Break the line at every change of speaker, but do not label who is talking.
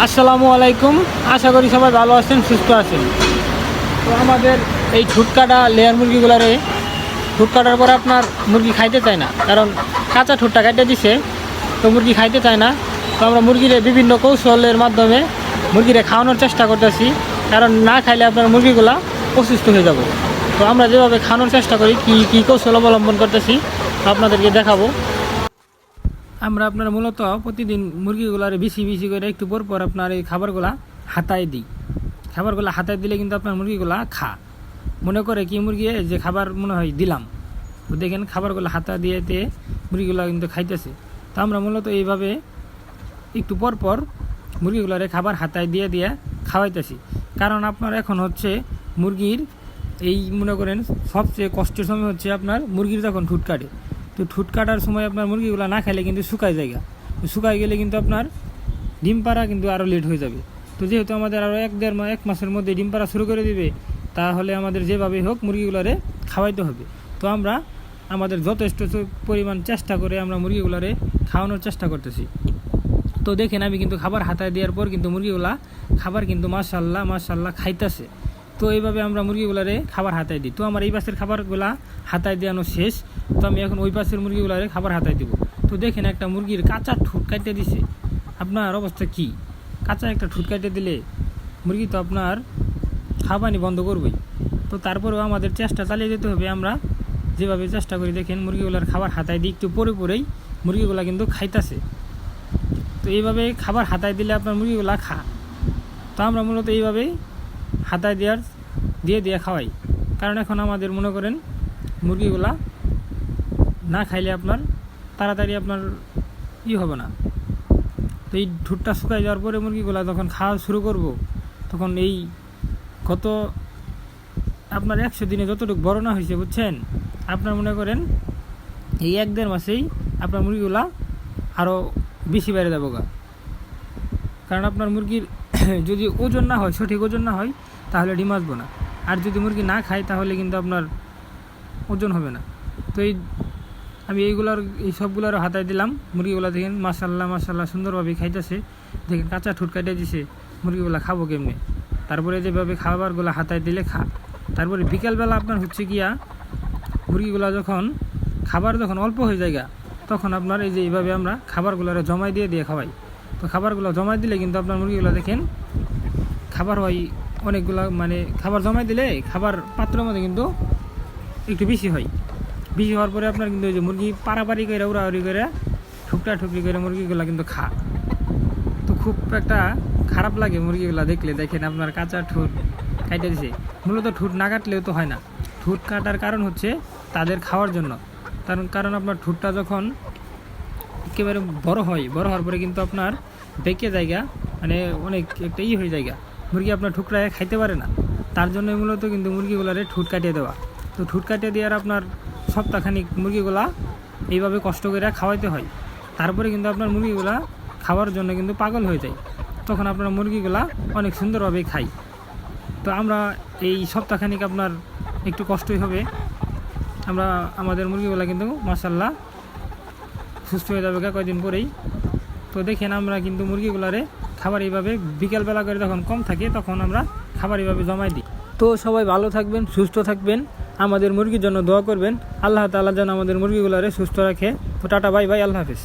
আসসালামু আলাইকুম। আশা করি সবাই ভালো আছেন, সুস্থ আছেন। তো আমাদের এই ঠুট কাটা লেয়ার মুরগিগুলারে ঠুট কাটার পরে আপনার মুরগি খাইতে চায় না, কারণ কাঁচা ঠুটটা কাটে দিছে, তো মুরগি খাইতে চায় না। তো আমরা মুরগিরে বিভিন্ন কৌশলের মাধ্যমে মুরগিরে খাওয়ানোর চেষ্টা করতেছি, কারণ না খাইলে আপনার মুরগিগুলা অসুস্থ হয়ে যাব। তো আমরা যেভাবে খাওয়ানোর চেষ্টা করি, কী কৌশল অবলম্বন করতেছি আপনাদেরকে দেখাবো। আমরা আপনার মূলত প্রতিদিন মুরগিগুলারে বেশি বেশি করে একটু পর পর আপনার এই খাবারগুলা হাতায় দিই। খাবারগুলো হাতায় দিলে কিন্তু আপনার মুরগিগুলা মনে করে কি মুরগি যে খাবার মনে হয় দিলাম, তো দেখেন খাবারগুলো হাতা দিয়ে মুরগিগুলো কিন্তু খাইতেছে। তো আমরা মূলত এইভাবে একটু পর পর মুরগিগুলারে খাবার হাতায় দিয়ে খাওয়াইতেছি, কারণ আপনার এখন হচ্ছে মুরগির এই মনে করেন সবচেয়ে কষ্টের সময় হচ্ছে আপনার মুরগির যখন ঠুট কাটে। তো ঠুট কাটার সময় আপনার মুরগিগুলো না খাইলে কিন্তু শুকায় যায়, শুকায় গেলে কিন্তু আপনার ডিম পাড়া কিন্তু আরও লেট হয়ে যাবে। তো যেহেতু আমাদের আরও এক মাসের মধ্যে ডিম পাড়া শুরু করে দিবে, তাহলে আমাদের যেভাবে হোক মুরগিগুলারে খাওয়াইতে হবে। তো আমরা আমাদের যথেষ্ট পরিমাণ চেষ্টা করে আমরা মুরগিগুলারে খাওয়ানোর চেষ্টা করতেছি। তো দেখেন আমি কিন্তু খাবার হাতায় দেওয়ার পর কিন্তু মুরগিগুলা খাবার কিন্তু মাশাল্লাহ খাইতেছে। তো এইভাবে আমরা মুরগিগুলারে খাবার হাতায় দিই। তো আমার এই পাশের খাবারগুলা হাতায় দেওয়ানো শেষ, তো আমি এখন ওই পাশের মুরগিগুলারে খাবার হাতায় দিব। তো দেখেন একটা মুরগির কাঁচা ঠুট কাটতে দিছে, আপনার অবস্থা কি? কাঁচা একটা ঠুট কাটতে দিলে মুরগি তো আপনার খাবানি বন্ধ করবেই। তো তারপরেও আমাদের চেষ্টা চালিয়ে যেতে হবে। আমরা যেভাবে চেষ্টা করি দেখেন মুরগিগুলার খাবার হাতায় দিই, একটু পরেই মুরগিগুলা কিন্তু খাইতেছে। তো এইভাবে খাবার হাতায় দিলে আপনার মুরগিগুলা তো আমরা মূলত এইভাবেই হাতায় দিয়ে খাওয়াই, কারণ এখন আমাদের মনে করেন মুরগিগুলা না খাইলে আপনার তাড়াতাড়ি আপনার হবে না। তো এই ঠুটটা শুকাই যাওয়ার পরে মুরগিগুলা যখন খাওয়া শুরু করব, তখন এই গত আপনার 100 দিনে যতটুকু বড় না হয়েছে বুঝছেন, আপনার মনে করেন এই 1-1.5 মাসেই আপনার মুরগিগুলা আরও বেশি বেড়ে যাবো কারণ আপনার মুরগির যদি ওজন না হয়, সঠিক ওজন না হয়, তাহলে ডিম আসবো না। আর যদি মুরগি না খায় তাহলে কিন্তু আপনার ওজন হবে না। তো আমি এই সবগুলোর হাতায় দিলাম। মুরগিগুলো দেখেন মাশাল্লাহ সুন্দরভাবে খাইতেছে। দেখেন কাঁচা ঠুট কাটে দিছে, মুরগিগুলো খাবো কেমনে? তারপরে যেভাবে খাবারগুলো হাতায় দিলে তারপরে বিকালবেলা আপনার হচ্ছে গিয়া মুরগিগুলো খাবার যখন অল্প হয়ে যায় তখন আপনার এই যে এইভাবে আমরা খাবারগুলো জমাই দিয়ে খাওয়াই। তো খাবারগুলো জমাই দিলে কিন্তু আপনার মুরগিগুলো দেখেন খাবার হয় অনেকগুলো, মানে খাবার জমাই দিলে খাবার পাত্রের মধ্যে কিন্তু একটু বেশি হওয়ার পরে আপনার কিন্তু ওই যে মুরগি পাড়াপাড়ি করে উড়াউড়ি করে ঠুকরি করে মুরগিগুলো কিন্তু তো খুব একটা খারাপ লাগে মুরগিগুলো দেখলে। দেখেন আপনার কাঁচা ঠুট কাটে দিছে। মূলত ঠুট না কাটলেও তো হয় না, ঠুট কাটার কারণ হচ্ছে তাদের খাওয়ার জন্য। কারণ আপনার ঠুটটা যখন একেবারে বড় হওয়ার পরে কিন্তু আপনার বেঁকে জায়গা, মানে অনেক একটা হয়ে জায়গা, মুরগি আপনার ঠুকরায় খাইতে পারে না। তার জন্য মূলত কিন্তু মুরগিগুলারে ঠুট কাটিয়ে দেওয়া। তো ঠুট কাটিয়ে দেওয়ার আপনার সপ্তাহখানিক মুরগিগুলা এইভাবে কষ্ট করে খাওয়াইতে হয়। তারপরে কিন্তু আপনার মুরগিগুলা খাওয়ার জন্য কিন্তু পাগল হয়ে যায়, তখন আপনার মুরগিগুলা অনেক সুন্দরভাবে খায়। তো আমরা এই সপ্তাহখানিক আপনার একটু কষ্টই হবে, আমাদের মুরগিগুলা কিন্তু মাশাল্লাহ সুস্থ হয়ে যাবে কয়েকদিন পরেই। তো দেখেন আমরা কিন্তু মুরগিগুলারে খাবার এইভাবে বিকালবেলা করে যখন কম থাকে তখন আমরা খাবার এইভাবে জমাই দিই। তো সবাই ভালো থাকবেন, সুস্থ থাকবেন, আমাদের মুরগির জন্য দোয়া করবেন। আল্লাহ তাআলা যেন আমাদের মুরগিগুলারে সুস্থ রাখে। তো টাটা, বাই বাই, আল্লাহ হাফেজ।